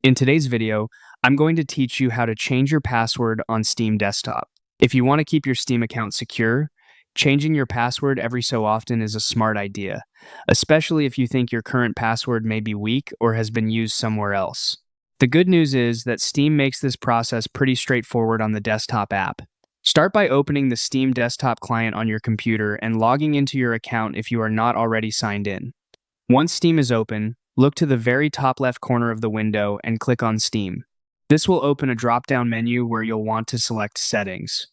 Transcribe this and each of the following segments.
In today's video, I'm going to teach you how to change your password on Steam Desktop. If you want to keep your Steam account secure, changing your password every so often is a smart idea, especially if you think your current password may be weak or has been used somewhere else. The good news is that Steam makes this process pretty straightforward on the desktop app. Start by opening the Steam Desktop client on your computer and logging into your account if you are not already signed in. Once Steam is open, look to the very top left corner of the window and click on Steam. This will open a drop-down menu where you'll want to select Settings.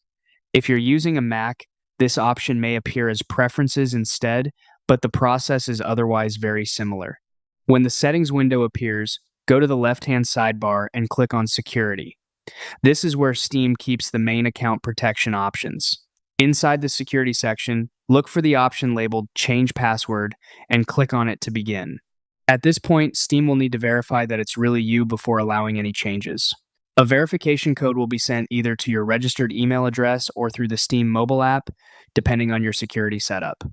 If you're using a Mac, this option may appear as Preferences instead, but the process is otherwise very similar. When the Settings window appears, go to the left-hand sidebar and click on Security. This is where Steam keeps the main account protection options. Inside the security section, look for the option labeled Change Password and click on it to begin. At this point, Steam will need to verify that it's really you before allowing any changes. A verification code will be sent either to your registered email address or through the Steam mobile app, depending on your security setup.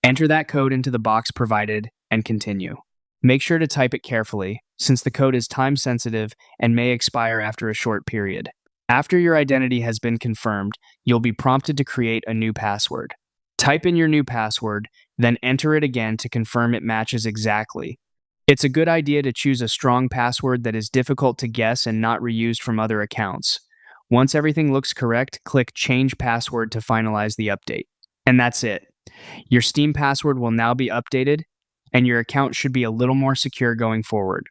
Enter that code into the box provided and continue. Make sure to type it carefully, since the code is time sensitive and may expire after a short period. After your identity has been confirmed, you'll be prompted to create a new password. Type in your new password, then enter it again to confirm it matches exactly. It's a good idea to choose a strong password that is difficult to guess and not reused from other accounts. Once everything looks correct, click Change Password to finalize the update. And that's it. Your Steam password will now be updated, and your account should be a little more secure going forward.